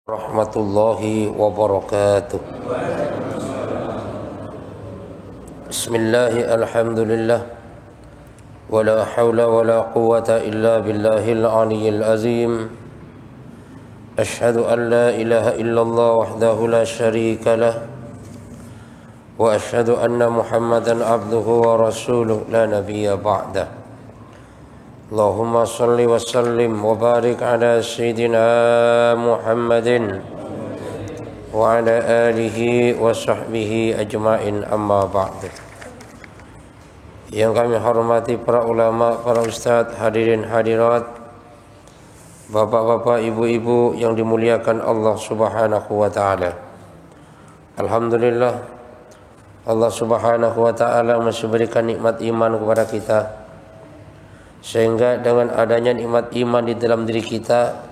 Rahmatullahi wabarakatuh. Bismillahi alhamdulillah. Wala hawla wala quwwata illa billahil aliyyil azim. Ashhadu an la ilaha illallah wahdahu la syarika lah. Wa ashhadu anna Muhammadan abduhu wa rasuluh la nabiyya ba'dah. Allahumma salli wa sallim wa barik ala Sayyidina Muhammadin wa ala alihi wa sahbihi ajma'in, amma ba'du. Yang kami hormati para ulama, para ustadz, hadirin hadirat, bapak-bapak, ibu-ibu yang dimuliakan Allah subhanahu wa ta'ala. Alhamdulillah, Allah subhanahu wa ta'ala masih berikan nikmat iman kepada kita, sehingga dengan adanya nikmat iman di dalam diri kita,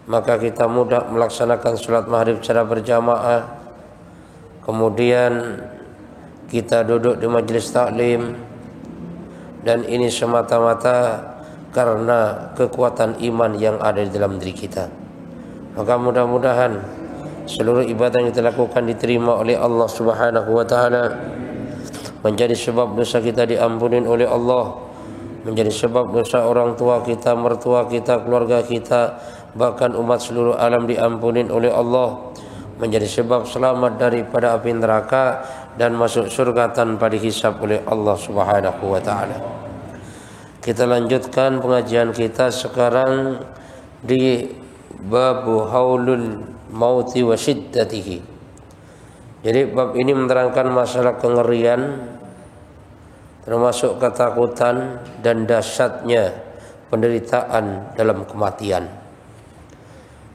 maka kita mudah melaksanakan sholat maghrib secara berjamaah. Kemudian kita duduk di majelis taklim, dan ini semata-mata karena kekuatan iman yang ada di dalam diri kita. Maka mudah-mudahan seluruh ibadah yang kita lakukan diterima oleh Allah subhanahu wa ta'ala, menjadi sebab dosa kita diampunin oleh Allah, menjadi sebab dosa orang tua kita, mertua kita, keluarga kita, bahkan umat seluruh alam diampunin oleh Allah, menjadi sebab selamat daripada api neraka dan masuk surga tanpa dihisab oleh Allah subhanahu wa ta'ala. Kita lanjutkan pengajian kita sekarang di babu haulul mauti wa syiddatihi. Jadi bab ini menerangkan masalah kengerian, termasuk ketakutan dan dahsyatnya penderitaan dalam kematian.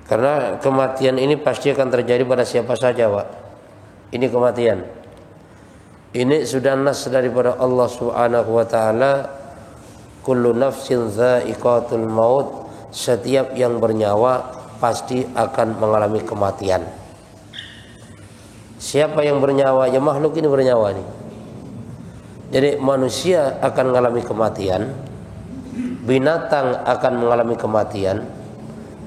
Karena kematian ini pasti akan terjadi pada siapa saja, Pak. Ini kematian. Ini sudah nas daripada Allah Subhanahu wa taala, kullu nafsin dha'iqatul maut, setiap yang bernyawa pasti akan mengalami kematian. Siapa yang bernyawa? Ya makhluk ini bernyawa nih. Jadi manusia akan mengalami kematian, binatang akan mengalami kematian.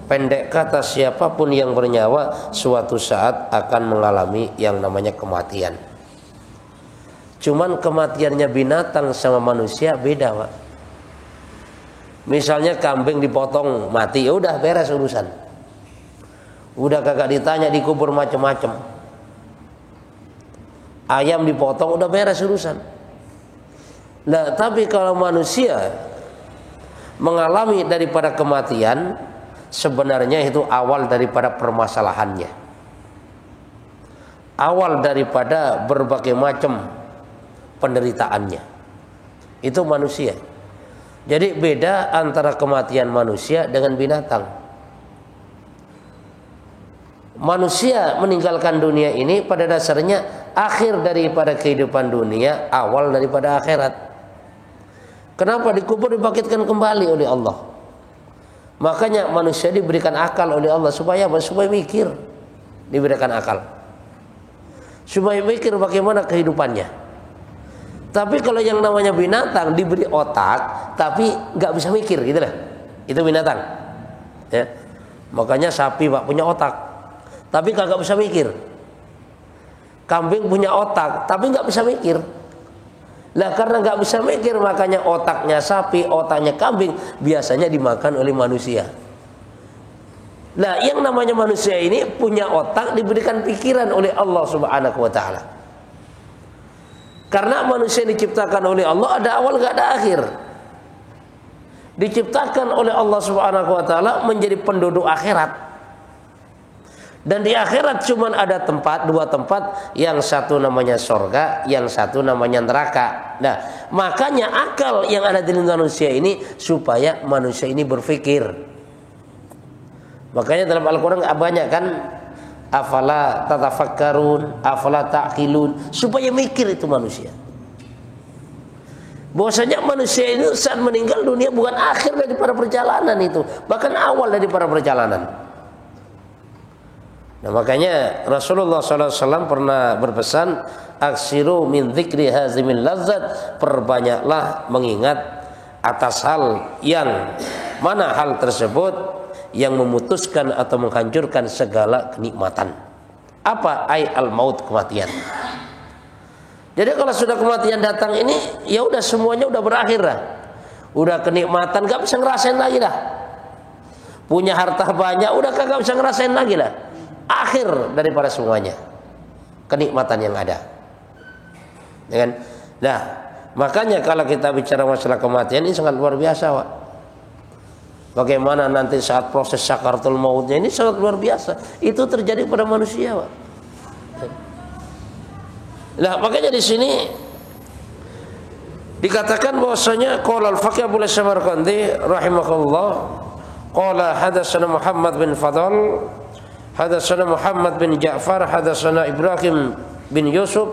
Pendek kata, siapapun yang bernyawa suatu saat akan mengalami yang namanya kematian. Cuman kematiannya binatang sama manusia beda, Pak. Misalnya kambing dipotong mati, ya udah beres urusan. Udah kagak ditanya, dikubur macam-macam. Ayam dipotong, udah beres urusan. Nah, tapi kalau manusia mengalami daripada kematian, sebenarnya itu awal daripada permasalahannya, awal daripada berbagai macam penderitaannya. Itu manusia. Jadi beda antara kematian manusia dengan binatang. Manusia meninggalkan dunia ini pada dasarnya akhir daripada kehidupan dunia, awal daripada akhirat. Kenapa? Dikubur, dibangkitkan kembali oleh Allah. Makanya manusia diberikan akal oleh Allah supaya mikir. Diberikan akal supaya mikir bagaimana kehidupannya. Tapi kalau yang namanya binatang diberi otak tapi nggak bisa mikir, gitu lah. Itu binatang. Ya. Makanya sapi, Pak, punya otak tapi kagak bisa mikir. Kambing punya otak tapi nggak bisa mikir. Nah, karena nggak bisa mikir, makanya otaknya sapi, otaknya kambing biasanya dimakan oleh manusia. Nah, yang namanya manusia ini punya otak, diberikan pikiran oleh Allah Subhanahu wa ta'ala. Karena manusia diciptakan oleh Allah ada awal nggak ada akhir. Diciptakan oleh Allah Subhanahu wa ta'ala menjadi penduduk akhirat. Dan di akhirat cuma ada dua tempat, yang satu namanya surga, yang satu namanya neraka. Nah, makanya akal yang ada di manusia ini supaya manusia ini berpikir. Makanya dalam Al-Quran banyak kan, afala tatafakkarun, afala ta'qilun, supaya mikir itu manusia. Bahwasanya manusia itu saat meninggal dunia bukan akhir daripada perjalanan itu, bahkan awal daripada perjalanan. Nah, makanya Rasulullah SAW pernah berpesan, aksiru min dzikri hazimil lazzat, perbanyaklah mengingat atas hal yang mana hal tersebut yang memutuskan atau menghancurkan segala kenikmatan. Apa al-maut, kematian. Jadi kalau sudah kematian datang ini, ya udah semuanya udah berakhir lah. Udah kenikmatan gak bisa ngerasain lagi lah. Punya harta banyak udah kagak bisa ngerasain lagi lah. Akhir daripada semuanya kenikmatan yang ada. Ya kan? Nah, makanya kalau kita bicara masalah kematian ini sangat luar biasa, Pak. Bagaimana nanti saat proses sakaratul mautnya ini sangat luar biasa. Itu terjadi pada manusia, Pak. Nah, makanya di sini dikatakan bahwasanya qala al-faqih Abu Samarqandi rahimahullah, qala hadatsana Muhammad bin Fadl, hadatsana Muhammad bin Ja'far, hadatsana Ibrahim bin Yusuf,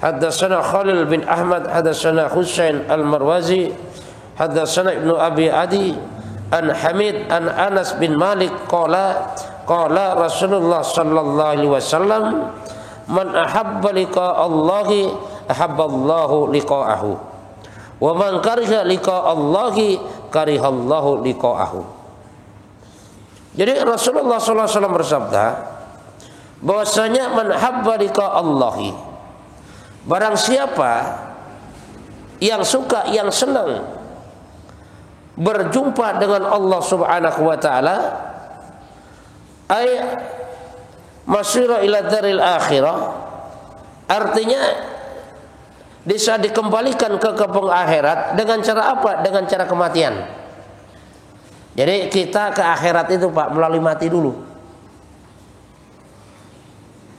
hadatsana Khalil bin Ahmad, hadatsana Husain al-Marwazi, hadatsana Ibnu Abi Adi an Hamid an Anas bin Malik qala qala Rasulullah sallallahu alaihi wasallam, man ahabba liqa Allahi ahabba Allahu liqa'ahu wa man kariha liqa Allahi kariha Allahu liqa'ahu. Jadi Rasulullah sallallahu alaihi wasallam bersabda bahwasanya man habba liqa Allahi, barang siapa yang suka, yang senang berjumpa dengan Allah Subhanahu wa taala, ay masyira ila daril akhirah, artinya bisa dikembalikan ke kampung akhirat dengan cara apa? Dengan cara kematian. Jadi kita ke akhirat itu, Pak, melalui mati dulu.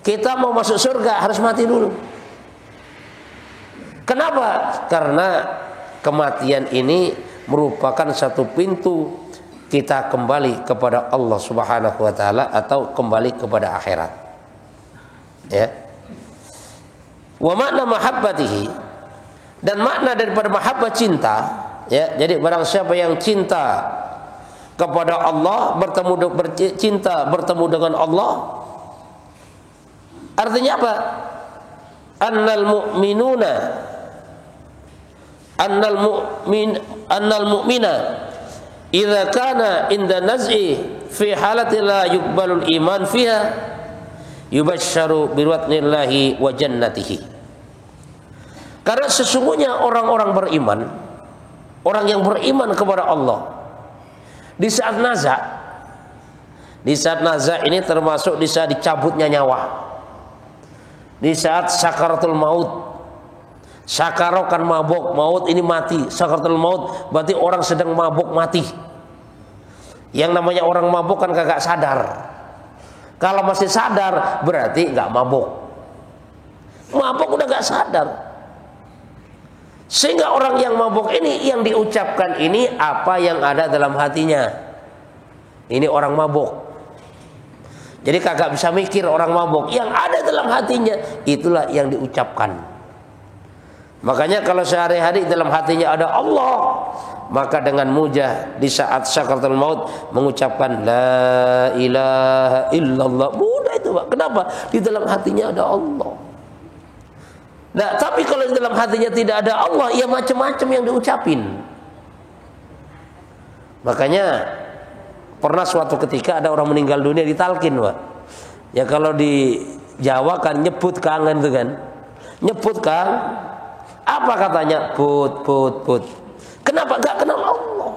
Kita mau masuk surga harus mati dulu. Kenapa? Karena kematian ini merupakan satu pintu kita kembali kepada Allah Subhanahu wa taala atau kembali kepada akhirat. Ya. Wa makna mahabbatihi, dan makna daripada mahabbah cinta, ya. Jadi barang siapa yang cinta kepada Allah, cinta bertemu dengan Allah, artinya apa? Annal mu'mina idza kana inda naz'i fi halati la yuqbalul iman fiha yubashsharu biwadnillahi wa jannatihi. Karena sesungguhnya orang-orang beriman, orang yang beriman kepada Allah, di saat naza ini termasuk di saat dicabutnya nyawa, di saat sakaratul maut. Sakaro kan mabuk, maut ini mati. Sakaratul maut berarti orang sedang mabuk mati. Yang namanya orang mabuk kan kagak sadar. Kalau masih sadar berarti nggak mabuk. Mabuk udah nggak sadar. Sehingga orang yang mabuk ini, yang diucapkan ini apa yang ada dalam hatinya. Ini orang mabuk. Jadi kagak bisa mikir orang mabuk. Yang ada dalam hatinya itulah yang diucapkan. Makanya kalau sehari-hari dalam hatinya ada Allah, maka dengan mudah di saat sakaratul maut mengucapkan la ilaha illallah. Mudah itu, Pak. Kenapa? Di dalam hatinya ada Allah. Nah, tapi kalau di dalam hatinya tidak ada Allah, ya macam-macam yang diucapin. Makanya pernah suatu ketika ada orang meninggal dunia ditalkin, Pak. Ya kalau di Jawa kan nyebut kangen itu kan. Nyebut kan. Apa katanya? Put. Kenapa gak kenal Allah?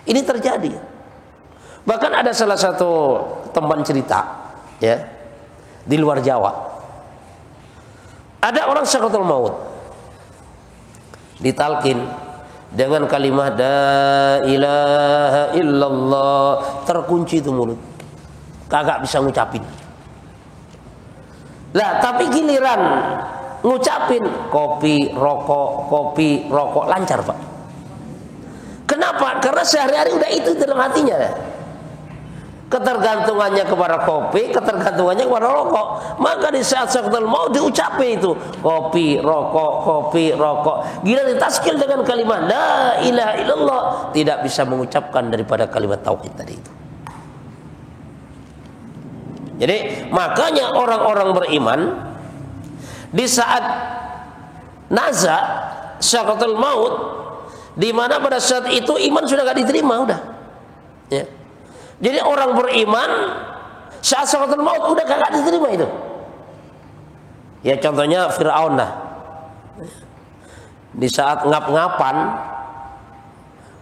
Ini terjadi. Bahkan ada salah satu teman cerita, ya, di luar Jawa. Ada orang sakaratul maut, ditalkin dengan kalimat la ilaha illallah, terkunci itu mulut, kagak bisa ngucapin. Lah, tapi giliran ngucapin kopi rokok lancar, Pak. Kenapa? Karena sehari-hari udah itu dalam hatinya. Ketergantungannya kepada kopi, ketergantungannya kepada rokok. Maka di saat sakaratul maut diucapin itu kopi rokok. Gila ditaskil dengan kalimat la ilaha illallah, tidak bisa mengucapkan daripada kalimat tauhid tadi itu. Jadi makanya orang-orang beriman di saat naza sakaratul maut di mana pada saat itu iman sudah gak diterima udah. Ya. Jadi orang beriman saat sakaratul maut udah gak diterima itu. Ya contohnya Fir'aun lah. Di saat ngap-ngapan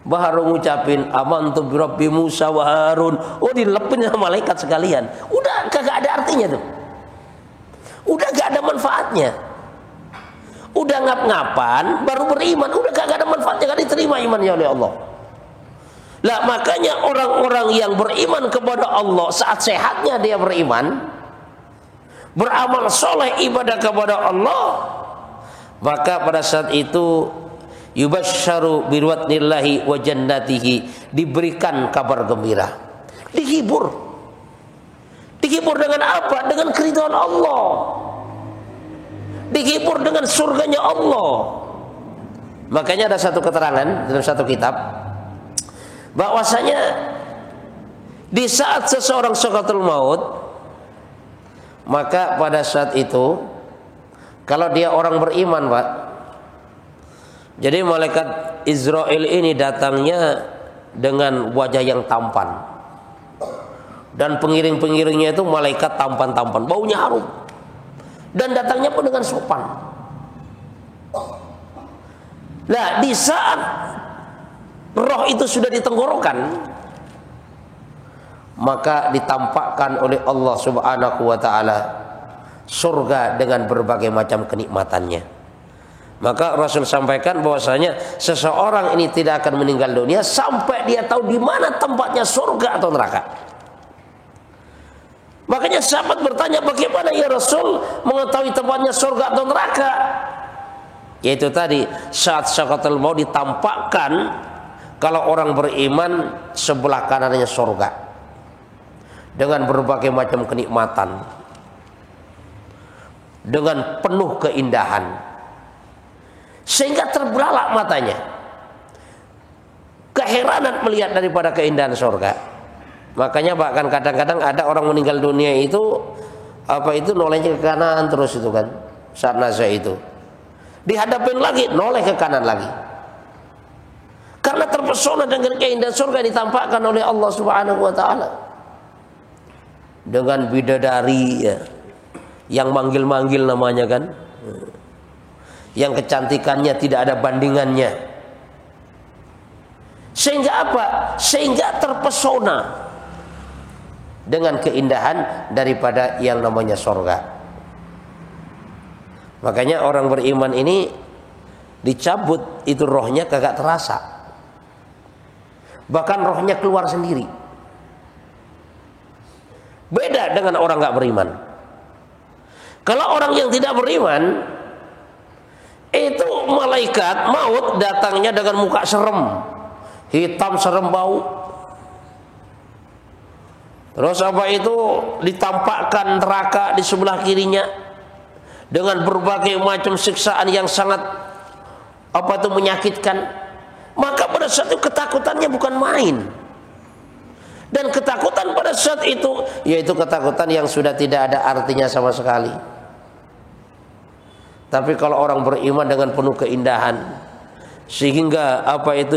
baru ngucapin amantu bi Rabbi Musa wa Harun. Oh, dilepin sama malaikat sekalian. Udah kagak ada artinya tuh. Udah gak ada manfaatnya. Udah ngap-ngapan baru beriman, udah kagak ada manfaatnya, gak diterima imannya oleh Allah. Lah makanya orang-orang yang beriman kepada Allah saat sehatnya dia beriman, beramal soleh ibadah kepada Allah, maka pada saat itu yubasyaru birwatnillahi wa jannatihi, diberikan kabar gembira, dihibur dengan apa? Dengan keridhaan Allah, dihibur dengan surganya Allah. Makanya ada satu keterangan dalam satu kitab bahwasanya di saat seseorang sakaratul maut, maka pada saat itu kalau dia orang beriman, Pak, jadi malaikat Israel ini datangnya dengan wajah yang tampan, dan pengiring-pengiringnya itu malaikat tampan-tampan, baunya harum, dan datangnya pun dengan sopan. Nah, di saat roh itu sudah ditenggorokan, maka ditampakkan oleh Allah Subhanahu wa taala surga dengan berbagai macam kenikmatannya. Maka Rasul sampaikan bahwasanya seseorang ini tidak akan meninggal dunia sampai dia tahu di mana tempatnya surga atau neraka. Makanya sahabat bertanya, bagaimana ya Rasul mengetahui tempatnya surga atau neraka? Yaitu tadi, saat sakaratul maut ditampakkan kalau orang beriman sebelah kanannya surga dengan berbagai macam kenikmatan, dengan penuh keindahan, sehingga terbelalak matanya, keheranan melihat daripada keindahan surga. Makanya bahkan kadang-kadang ada orang meninggal dunia itu nolehnya ke kanan terus itu kan, saat nazar itu dihadapin lagi noleh ke kanan lagi, karena terpesona dengan keindahan surga ditampakkan oleh Allah Subhanahu wa taala. Dengan bidadari ya, yang manggil-manggil namanya kan, yang kecantikannya tidak ada bandingannya. Sehingga apa? Sehingga terpesona dengan keindahan daripada yang namanya surga. Makanya orang beriman ini dicabut itu rohnya kagak terasa, bahkan rohnya keluar sendiri. Beda dengan orang gak beriman. Kalau orang yang tidak beriman, itu malaikat maut datangnya dengan muka serem, hitam serem bau. Terus ditampakkan neraka di sebelah kirinya dengan berbagai macam siksaan yang sangat menyakitkan. Maka pada saat itu ketakutannya bukan main. Dan ketakutan pada saat itu yaitu ketakutan yang sudah tidak ada artinya sama sekali. Tapi kalau orang beriman dengan penuh keindahan, sehingga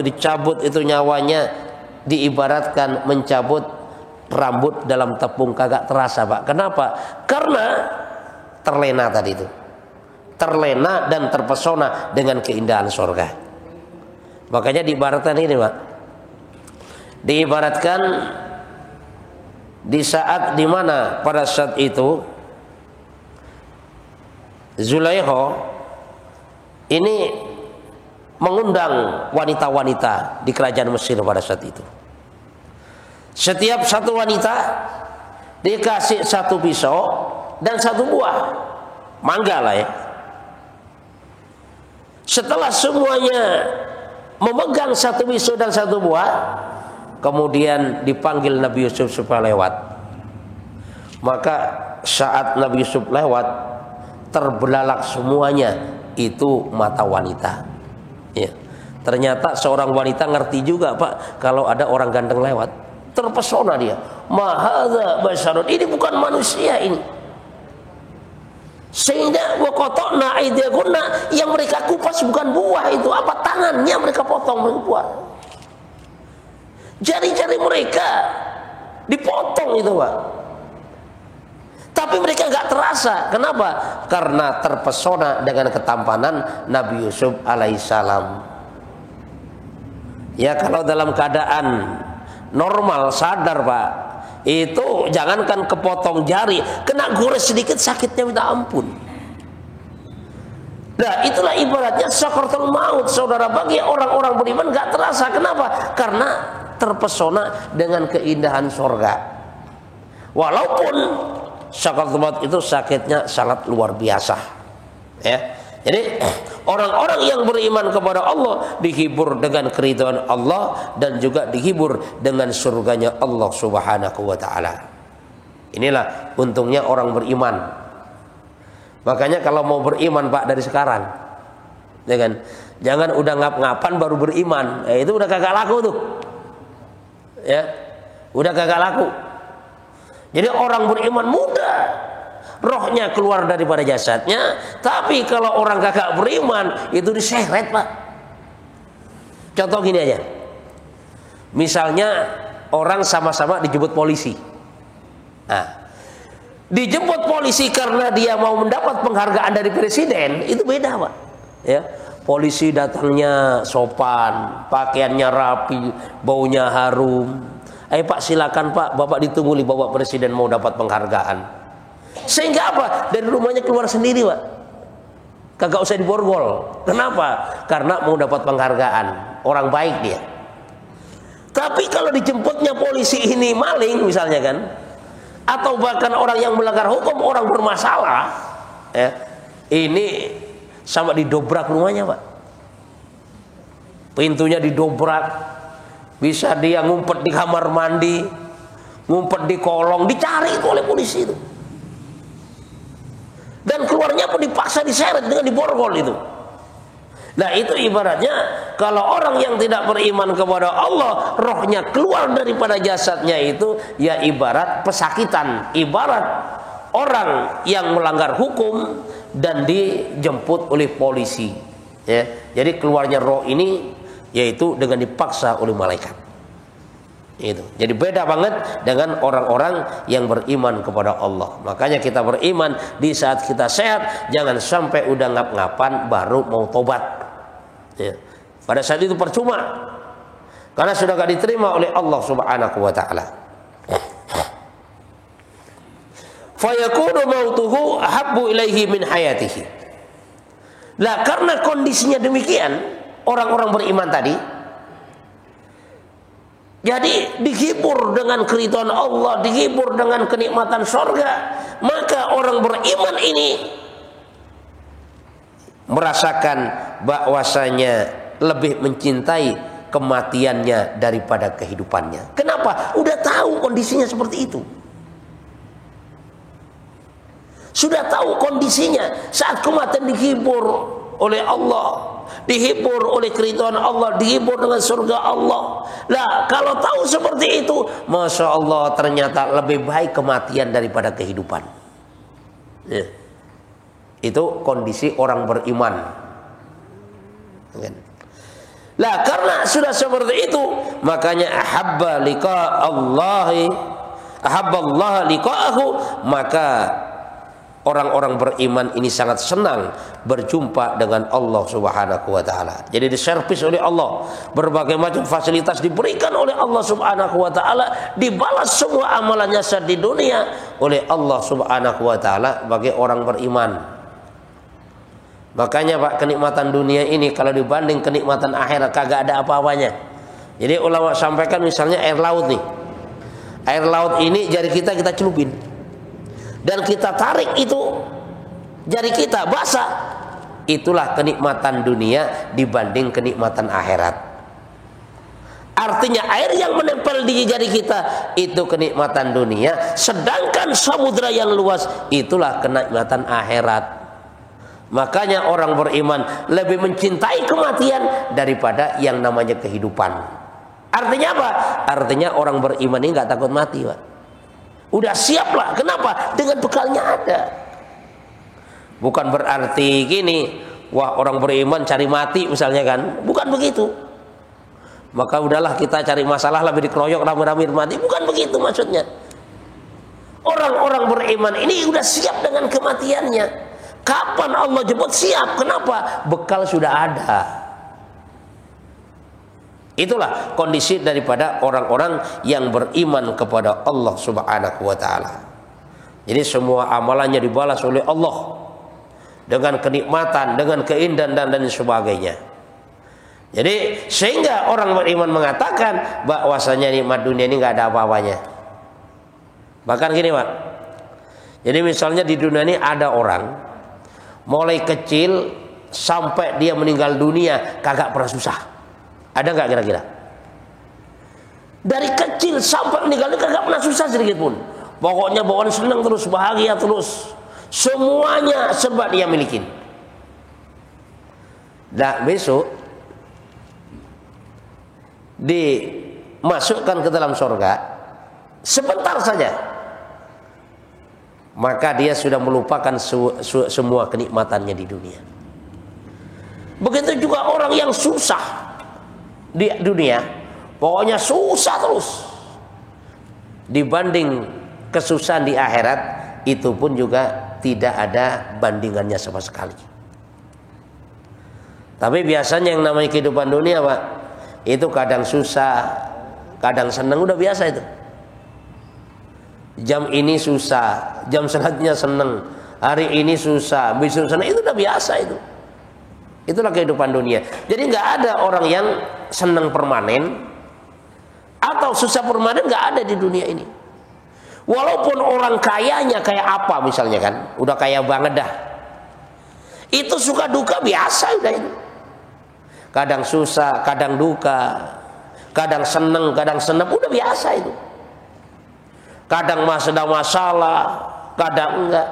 dicabut itu nyawanya, diibaratkan mencabut rambut dalam tepung, kagak terasa, Pak. Kenapa? Karena terlena tadi itu, terlena dan terpesona dengan keindahan surga. Makanya diibaratkan ini, Pak, diibaratkan di saat dimana pada saat itu Zulaikha ini mengundang wanita-wanita di kerajaan Mesir pada saat itu. Setiap satu wanita dikasih satu pisau dan satu buah mangga lah ya. Setelah semuanya memegang satu pisau dan satu buah, kemudian dipanggil Nabi Yusuf supaya lewat. Maka saat Nabi Yusuf lewat, terbelalak semuanya itu mata wanita. Ya. Ternyata seorang wanita ngerti juga, Pak, kalau ada orang ganteng lewat, terpesona dia. Mahadza basyarun, ini bukan manusia ini. Sehingga waqata'na aydiyakunna, yang mereka kupas bukan buah itu, apa, tangannya mereka potong, mereka buat. Jari-jari mereka dipotong itu, Pak. Tapi mereka nggak terasa. Kenapa? Karena terpesona dengan ketampanan Nabi Yusuf alaihissalam. Ya, kalau dalam keadaan normal, sadar, Pak, itu jangankan kepotong jari, kena gores sedikit sakitnya minta ampun. Nah, itulah ibaratnya sakaratul maut, saudara, bagi orang-orang beriman nggak terasa. Kenapa? Karena terpesona dengan keindahan sorga. Walaupun sakaratul maut itu sakitnya sangat luar biasa, ya. Jadi orang-orang yang beriman kepada Allah dihibur dengan keridhaan Allah dan juga dihibur dengan surganya Allah Subhanahu wa taala. Inilah untungnya orang beriman. Makanya kalau mau beriman, Pak, dari sekarang, ya kan? Jangan udah ngap-ngapan baru beriman. Itu udah kagak laku tuh. Ya. Udah kagak laku. Jadi orang beriman mudah rohnya keluar daripada jasadnya, tapi kalau orang kagak beriman itu diseret, Pak. Contoh gini aja. Misalnya orang sama-sama dijemput polisi. Nah, dijemput polisi karena dia mau mendapat penghargaan dari presiden, itu beda, Pak. Ya. Polisi datangnya sopan, pakaiannya rapi, baunya harum. Ayo, Pak, silakan, Pak, Bapak ditunggu nih, Bapak presiden mau dapat penghargaan. Sehingga apa? Dari rumahnya keluar sendiri, Pak. Kagak usah diborgol. Kenapa? Karena mau dapat penghargaan. Orang baik dia. Tapi kalau dijemputnya polisi ini maling misalnya, kan, atau bahkan orang yang melanggar hukum, orang bermasalah, ya, ini sama didobrak rumahnya, Pak. Pintunya didobrak. Bisa dia ngumpet di kamar mandi, ngumpet di kolong, dicari itu oleh polisi itu. Dan keluarnya pun dipaksa diseret dengan diborgol itu. Nah, itu ibaratnya kalau orang yang tidak beriman kepada Allah, rohnya keluar daripada jasadnya itu, ya ibarat pesakitan, ibarat orang yang melanggar hukum dan dijemput oleh polisi. Ya, jadi keluarnya roh ini yaitu dengan dipaksa oleh malaikat. Itu. Jadi beda banget dengan orang-orang yang beriman kepada Allah. Makanya kita beriman di saat kita sehat, jangan sampai udah ngap-ngapan baru mau tobat. Ya. Pada saat itu percuma, karena sudah gak diterima oleh Allah Subhanahu wa taala. Fayakunu mautuhu ahabbu ilaihi min hayatihi. Lah, karena kondisinya demikian, orang-orang beriman tadi, jadi dihibur dengan keridhaan Allah, dihibur dengan kenikmatan surga, maka orang beriman ini merasakan bahwasanya lebih mencintai kematiannya daripada kehidupannya. Kenapa? Udah tahu kondisinya seperti itu. Sudah tahu kondisinya saat kematian, dihibur oleh Allah, dihibur oleh keridhaan Allah, dihibur dengan surga Allah. Lah, kalau tahu seperti itu, Masya Allah, ternyata lebih baik kematian daripada kehidupan. Ya. Itu kondisi orang beriman. Lah, karena sudah seperti itu, makanya ahabba liqa Allahi, ahabba Allah liqa'ahu, maka orang-orang beriman ini sangat senang berjumpa dengan Allah Subhanahu wa taala. Jadi diservis oleh Allah, berbagai macam fasilitas diberikan oleh Allah Subhanahu wa taala, dibalas semua amalannya saat di dunia oleh Allah Subhanahu wa taala bagi orang beriman. Makanya, Pak, kenikmatan dunia ini kalau dibanding kenikmatan akhirat kagak ada apa-apanya. Jadi ulama sampaikan misalnya air laut nih. Air laut ini jari kita celupin, dan kita tarik itu jari kita basah, itulah kenikmatan dunia dibanding kenikmatan akhirat. Artinya air yang menempel di jari kita itu kenikmatan dunia, sedangkan samudra yang luas itulah kenikmatan akhirat. Makanya orang beriman lebih mencintai kematian daripada yang namanya kehidupan. Artinya apa? Artinya orang beriman ini gak takut mati, Pak. Udah siap lah. Kenapa? Dengan bekalnya ada. Bukan berarti gini, wah orang beriman cari mati misalnya kan, bukan begitu. Maka udahlah kita cari masalah lebih dikeroyok rame-rame mati, bukan begitu maksudnya. Orang-orang beriman ini udah siap dengan kematiannya. Kapan Allah jemput siap? Kenapa? Bekal sudah ada. Itulah kondisi daripada orang-orang yang beriman kepada Allah Subhanahu wa taala. Jadi semua amalannya dibalas oleh Allah dengan kenikmatan, dengan keindahan dan sebagainya. Jadi sehingga orang beriman mengatakan bahwasanya nikmat dunia ini nggak ada apa-apanya. Bahkan gini Pak, jadi misalnya di dunia ini ada orang mulai kecil sampai dia meninggal dunia kagak pernah susah. Ada nggak kira-kira? Dari kecil sampai meninggal dunia kagak pernah susah sedikit pun. Pokoknya bawaan senang terus, bahagia terus, semuanya sebab dia milikin. Nah besok dimasukkan ke dalam surga sebentar saja, maka dia sudah melupakan semua kenikmatannya di dunia. Begitu juga orang yang susah di dunia, pokoknya susah terus, dibanding kesusahan di akhirat, itu pun juga tidak ada bandingannya sama sekali. Tapi biasanya yang namanya kehidupan dunia Pak, itu kadang susah, kadang senang, udah biasa itu. Jam ini susah, jam selanjutnya senang, hari ini susah, besok senang, itu udah biasa itu. Itulah kehidupan dunia. Jadi nggak ada orang yang senang permanen atau susah permanen, nggak ada di dunia ini. Walaupun orang kayanya kayak apa misalnya kan, udah kaya banget dah, itu suka duka biasa udah itu. Kadang susah, kadang duka, kadang senang, kadang senang, udah biasa itu. Kadang sedang masalah, kadang enggak.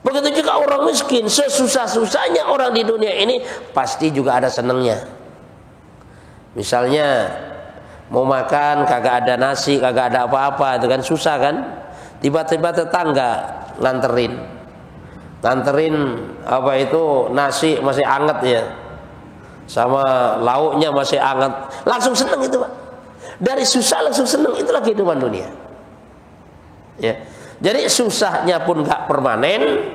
Begitu juga orang miskin, sesusah-susahnya orang di dunia ini pasti juga ada senangnya. Misalnya mau makan kagak ada nasi, kagak ada apa-apa, itu kan susah kan. Tiba-tiba tetangga nganterin apa itu nasi masih anget ya, sama lauknya masih anget, langsung senang itu Pak. Dari susah langsung senang, itulah kehidupan dunia. Ya. Jadi susahnya pun nggak permanen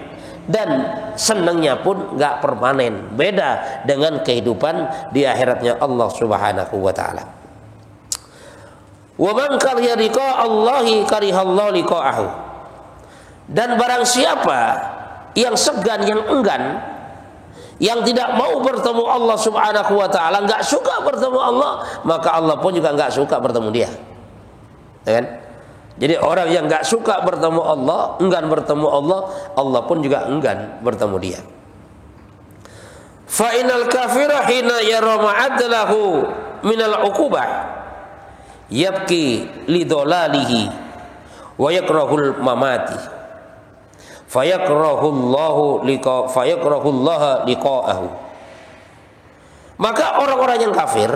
dan senangnya pun nggak permanen. Beda dengan kehidupan di akhiratnya Allah Subhanahu wa taala. Wa man kariha liqa Allahi karihallahu liqa'ahu. Dan barang siapa yang segan, yang enggan, yang tidak mau bertemu Allah Subhanahu wa taala, nggak suka bertemu Allah, maka Allah pun juga nggak suka bertemu dia. Ya kan? Jadi orang yang nggak suka bertemu Allah, enggan bertemu Allah, Allah pun juga enggan bertemu dia. Fa inal kafira hina yara ma'adlahu minal uqubah yabki lidolalihi wa yakrahul mamati fayakrahullahu liqa'ahu. Maka orang-orang yang kafir,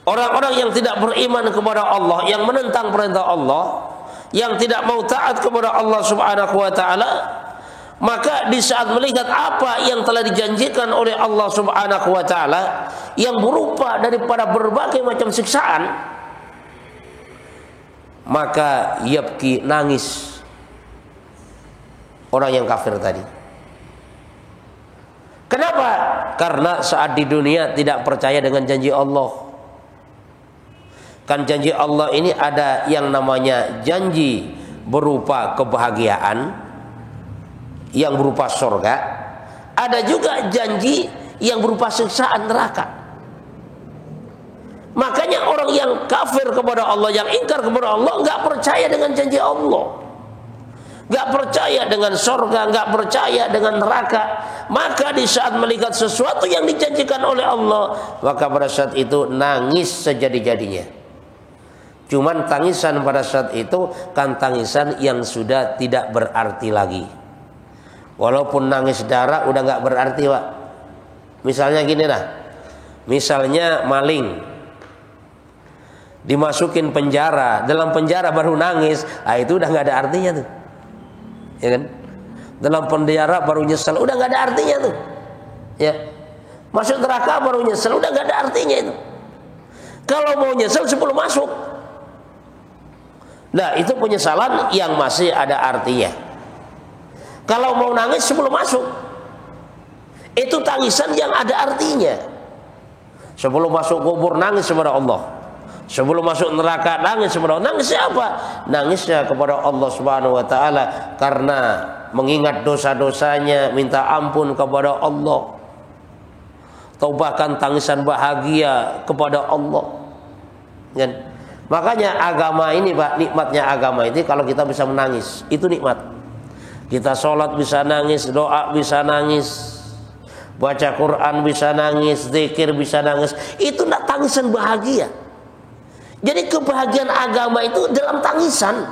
orang-orang yang tidak beriman kepada Allah, yang menentang perintah Allah, yang tidak mau taat kepada Allah Subhanahu wa taala, maka di saat melihat apa yang telah dijanjikan oleh Allah Subhanahu wa taala yang berupa daripada berbagai macam siksaan, maka yabki, nangis orang yang kafir tadi. Kenapa? Karena saat di dunia tidak percaya dengan janji Allah. Kan janji Allah ini ada yang namanya janji berupa kebahagiaan, yang berupa surga, ada juga janji yang berupa siksaan neraka. Makanya orang yang kafir kepada Allah, yang ingkar kepada Allah, nggak percaya dengan janji Allah, nggak percaya dengan surga, nggak percaya dengan neraka. Maka di saat melihat sesuatu yang dijanjikan oleh Allah, maka pada saat itu nangis sejadi-jadinya. Cuman tangisan pada saat itu kan tangisan yang sudah tidak berarti lagi. Walaupun nangis darah udah nggak berarti Pak. Misalnya gini lah, misalnya maling dimasukin penjara, dalam penjara baru nangis, itu udah nggak ada artinya tuh, ya kan? Dalam penjara baru nyesel, udah nggak ada artinya tuh. Ya. Masuk neraka baru nyesel, udah nggak ada artinya itu. Kalau mau nyesel sebelum masuk. Nah, itu penyesalan yang masih ada artinya. Kalau mau nangis sebelum masuk, itu tangisan yang ada artinya. Sebelum masuk kubur nangis kepada Allah. Sebelum masuk neraka nangis kepada Allah. Nangis siapa? Nangisnya kepada Allah Subhanahu wa taala karena mengingat dosa-dosanya, minta ampun kepada Allah. Atau bahkan tangisan bahagia kepada Allah. Kan? Makanya agama ini, Pak, nikmatnya agama ini kalau kita bisa menangis, itu nikmat. Kita sholat bisa nangis, doa bisa nangis, baca Quran bisa nangis, zikir bisa nangis. Itu nak tangisan bahagia. Jadi kebahagiaan agama itu dalam tangisan.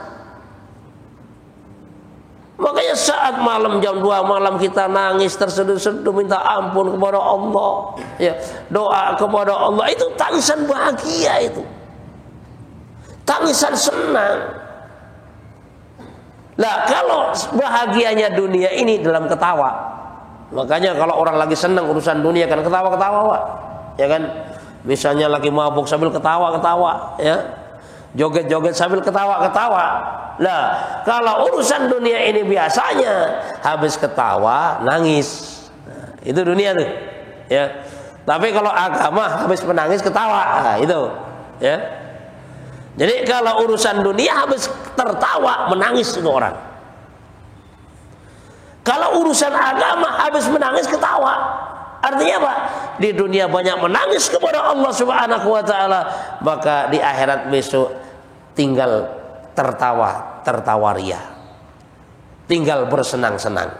Makanya saat malam jam 2 malam kita nangis terseduh-seduh minta ampun kepada Allah, ya, doa kepada Allah, itu tangisan bahagia itu. Tangisan senang. Lah kalau bahagianya dunia ini dalam ketawa. Makanya kalau orang lagi senang urusan dunia kan ketawa-ketawa, Pak. Ya kan? Misalnya lagi mabuk sambil ketawa-ketawa, ya. Joget-joget sambil ketawa-ketawa. Lah, kalau urusan dunia ini biasanya habis ketawa nangis. Nah, itu dunia tuh, ya. Tapi kalau agama habis menangis ketawa, nah, itu, ya. Jadi kalau urusan dunia habis tertawa menangis itu orang. Kalau urusan agama habis menangis ketawa. Artinya apa? Di dunia banyak menangis kepada Allah Subhanahu wa taala, maka di akhirat besok tinggal tertawa ria. Tinggal bersenang-senang.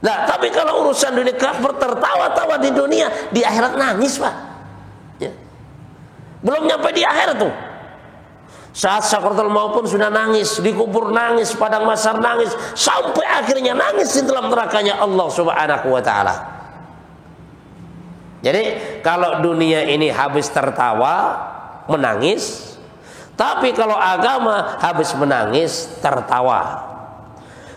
Nah, tapi kalau urusan dunia tertawa-tawa di dunia, di akhirat nangis, Pak. Ya. Belum nyampe di akhirat tuh. Saat sakaratul maut pun sudah nangis, di kubur nangis, padang mahsyar nangis, sampai akhirnya nangis di dalam nerakanya Allah Subhanahu wa taala. Jadi kalau dunia ini habis tertawa menangis, tapi kalau agama habis menangis tertawa.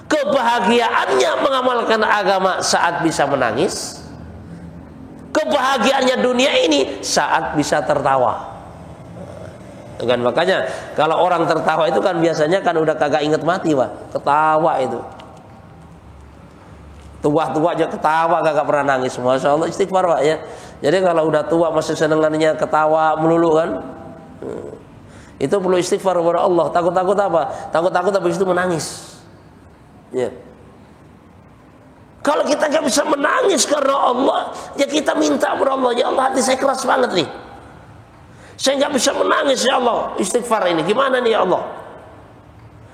Kebahagiaannya mengamalkan agama saat bisa menangis, kebahagiaannya dunia ini saat bisa tertawa. Kan makanya kalau orang tertawa itu kan biasanya kan udah kagak inget mati, Pak. Ketawa itu. Tua-tua aja ketawa kagak pernah nangis. Masya Allah, istighfar, Pak, ya. Jadi kalau udah tua masih senengannya ketawa melulu kan. Itu perlu istighfar kepada Allah. Takut-takut apa? Takut-takut habis itu menangis. Ya. Kalau kita nggak bisa menangis karena Allah, ya kita minta kepada Allah, ya Allah, hati saya keras banget nih. Saya nggak bisa menangis, ya Allah. Istighfar ini gimana nih, ya Allah?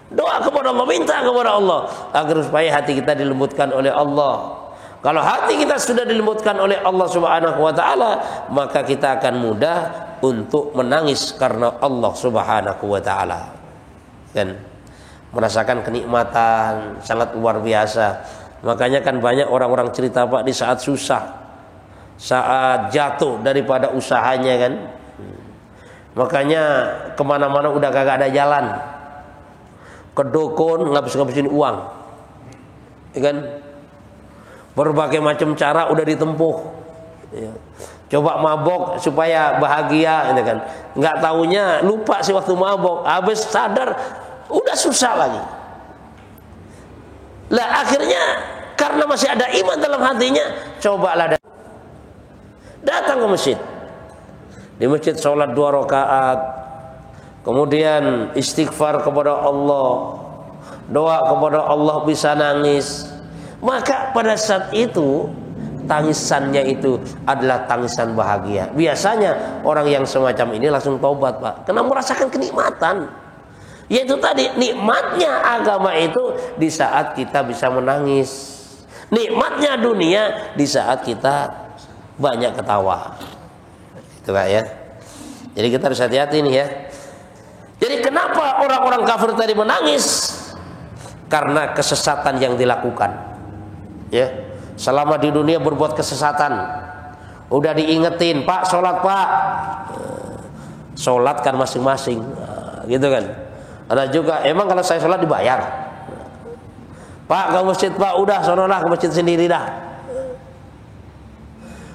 Doa kepada Allah, minta kepada Allah agar supaya hati kita dilembutkan oleh Allah. Kalau hati kita sudah dilembutkan oleh Allah Subhanahu wa taala, maka kita akan mudah untuk menangis karena Allah Subhanahu wa taala. Dan merasakan kenikmatan sangat luar biasa. Makanya kan banyak orang-orang cerita, Pak, di saat susah, saat jatuh daripada usahanya kan. Makanya kemana-mana udah kagak ada jalan. Ke dukun ngabis-ngabisin uang, ya kan? Berbagai macam cara udah ditempuh, ya. Coba mabok supaya bahagia, ya kan? Nggak taunya lupa sih waktu mabok, habis sadar udah susah lagi. Lah akhirnya karena masih ada iman dalam hatinya, cobalah datang ke masjid. Di masjid sholat 2 rakaat, kemudian istighfar kepada Allah, doa kepada Allah, bisa nangis. Maka pada saat itu tangisannya itu adalah tangisan bahagia. Biasanya orang yang semacam ini langsung taubat, Pak, karena merasakan kenikmatan. Yaitu tadi nikmatnya agama itu di saat kita bisa menangis. Nikmatnya dunia di saat kita banyak ketawa. Itu, Pak, ya. Jadi kita harus hati-hati nih, ya. Jadi kenapa orang-orang kafir tadi menangis? Karena kesesatan yang dilakukan, ya. Selama di dunia berbuat kesesatan, udah diingetin, Pak, sholat, Pak. Sholat kan masing-masing, gitu kan. Ada juga, emang kalau saya sholat dibayar? Pak, ke masjid Pak, udah sonolah ke masjid sendiri dah.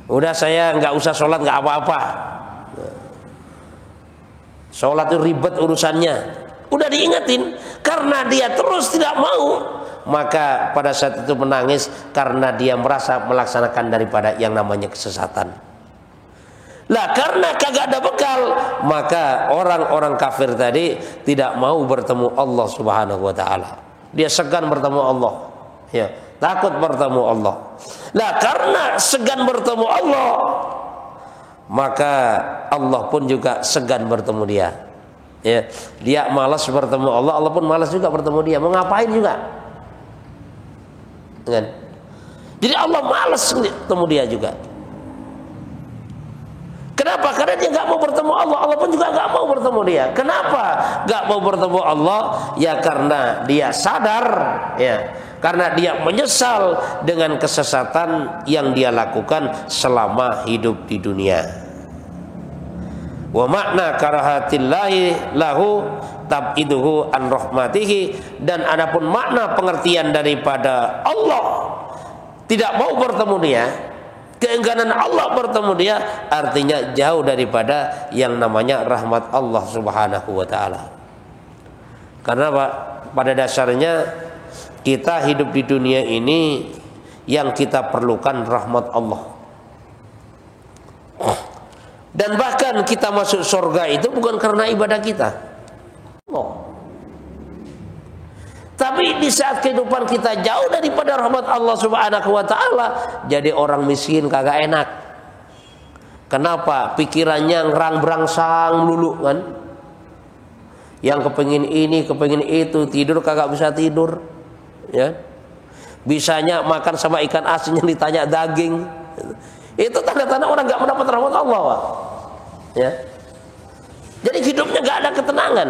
Udah saya nggak usah sholat, nggak apa-apa. Sholat itu ribet urusannya. Udah diingetin, karena dia terus tidak mau, maka pada saat itu menangis karena dia merasa melaksanakan daripada yang namanya kesesatan. Lah karena kagak ada bekal, maka orang-orang kafir tadi tidak mau bertemu Allah Subhanahu wa taala. Dia segan bertemu Allah. Ya, takut bertemu Allah. Lah karena segan bertemu Allah, maka Allah pun juga segan bertemu dia. Ya, dia malas bertemu Allah, Allah pun malas juga bertemu dia. Mau ngapain juga? Kan? Jadi Allah malas bertemu dia juga. Kenapa? Karena dia nggak mau bertemu Allah, Allah pun juga nggak mau bertemu dia. Kenapa nggak mau bertemu Allah? Ya karena dia sadar, ya, karena dia menyesal dengan kesesatan yang dia lakukan selama hidup di dunia. Wa makna karahatillahi lahu tab'iduhu an rahmatihi, dan adapun makna pengertian daripada Allah tidak mau bertemu dia, keengganan Allah bertemu dia, artinya jauh daripada yang namanya rahmat Allah Subhanahu wa taala. Karena Pak, pada dasarnya kita hidup di dunia ini yang kita perlukan rahmat Allah. Dan bahkan kita masuk surga itu bukan karena ibadah kita. Oh. Tapi di saat kehidupan kita jauh daripada rahmat Allah Subhanahu wa taala, jadi orang miskin kagak enak. Kenapa? Pikirannya ngerang-berangsang lulu kan. Yang kepengin ini, kepengin itu, tidur kagak bisa tidur. Ya. Bisanya makan sama ikan asin yang ditanya daging. Itu tanda-tanda orang nggak mendapat rahmat Allah, Pak. Ya. Jadi hidupnya nggak ada ketenangan.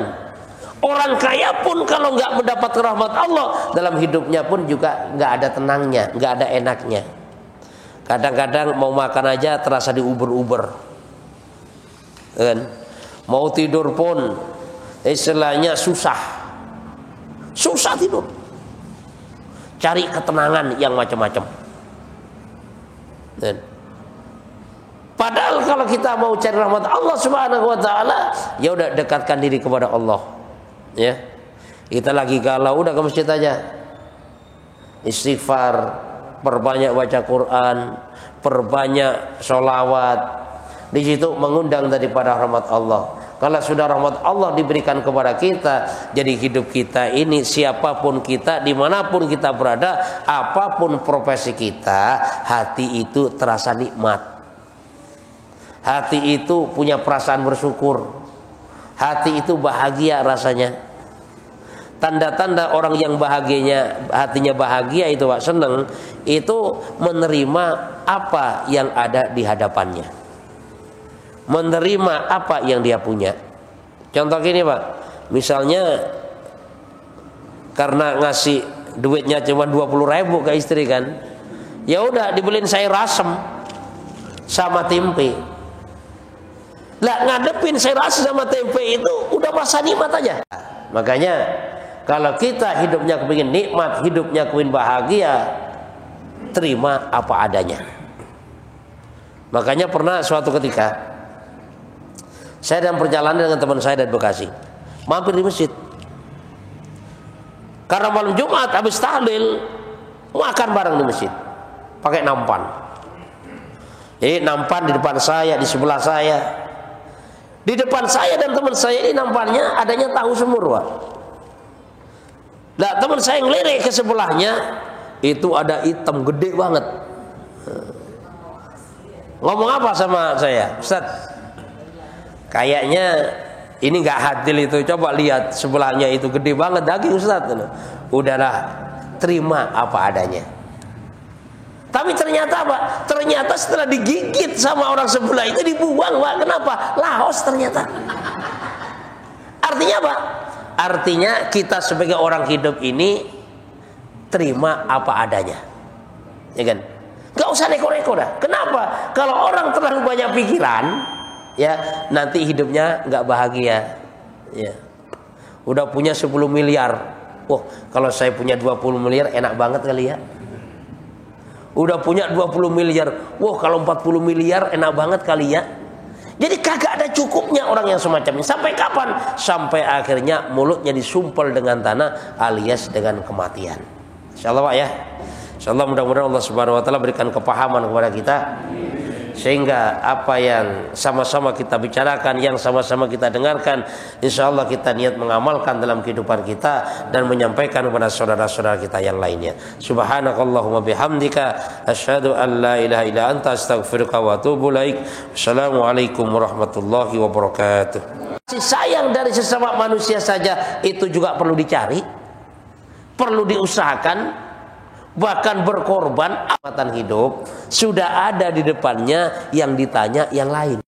Orang kaya pun kalau nggak mendapat rahmat Allah, dalam hidupnya pun juga nggak ada tenangnya, nggak ada enaknya. Kadang-kadang mau makan aja terasa diuber-uber, kan? Mau tidur pun istilahnya susah tidur. Cari ketenangan yang macam-macam. Padahal kalau kita mau cari rahmat Allah Subhanahu wa taala, ya udah dekatkan diri kepada Allah. Ya. Kita lagi galau, udah ke masjid aja. Istighfar, perbanyak baca Quran, perbanyak sholawat. Di situ mengundang daripada rahmat Allah. Kalau sudah rahmat Allah diberikan kepada kita, jadi hidup kita ini, siapapun kita, dimanapun kita berada, apapun profesi kita, hati itu terasa nikmat. Hati itu punya perasaan bersyukur. Hati itu bahagia rasanya. Tanda-tanda orang yang bahagianya, hatinya bahagia itu Pak, senang, itu menerima apa yang ada di hadapannya, menerima apa yang dia punya. Contoh gini Pak, misalnya karena ngasih duitnya cuma 20.000 ke istri kan, ya udah dibeliin sayur asem sama tempe. Lah ngadepin sayur asem sama tempe itu udah masa nikmat aja. Makanya kalau kita hidupnya kepingin nikmat, hidupnya kepingin bahagia, terima apa adanya. Makanya pernah suatu ketika saya dalam perjalanan dengan teman saya dari Bekasi, mampir di masjid. Karena malam Jumat habis tahlil, makan bareng di masjid, pakai nampan. Jadi nampan di depan saya, di sebelah saya. Di depan saya dan teman saya ini nampannya adanya tahu semur, Pak. Nah, teman saya ngelirik ke sebelahnya, itu ada hitam gede banget. Ngomong apa sama saya? Ustaz, kayaknya ini nggak hadil itu. Coba lihat sebelahnya itu gede banget daging, Ustaz. Udahlah, terima apa adanya. Tapi ternyata apa? Ternyata setelah digigit sama orang sebelah itu dibuang, Pak. Kenapa? Laos ternyata. Artinya apa? Artinya kita sebagai orang hidup ini terima apa adanya, ya kan? Gak usah neko-neko dah. Kenapa? Kalau orang terlalu banyak pikiran, ya nanti hidupnya nggak bahagia. Ya, udah punya 10 miliar, Wah, kalau saya punya 20 miliar enak banget kali ya. Udah punya 20 miliar. Wah, kalau 40 miliar enak banget kali ya. Jadi kagak ada cukupnya orang yang semacam ini. Sampai kapan? Sampai akhirnya mulutnya disumpel dengan tanah alias dengan kematian. Insyaallah Pak ya. Insyaallah mudah-mudahan Allah Subhanahu wa taala berikan kepahaman kepada kita, sehingga apa yang sama-sama kita bicarakan, yang sama-sama kita dengarkan, insyaallah kita niat mengamalkan dalam kehidupan kita dan menyampaikan kepada saudara-saudara kita yang lainnya. Subhanakallahumma bihamdika asyhadu an la ilaha illa anta astaghfiruka wa atubu ilaik. Assalamualaikum warahmatullahi wabarakatuh. Kasih sayang dari sesama manusia saja itu juga perlu dicari, perlu diusahakan. Bahkan berkorban, amatan hidup sudah ada di depannya yang ditanya yang lain.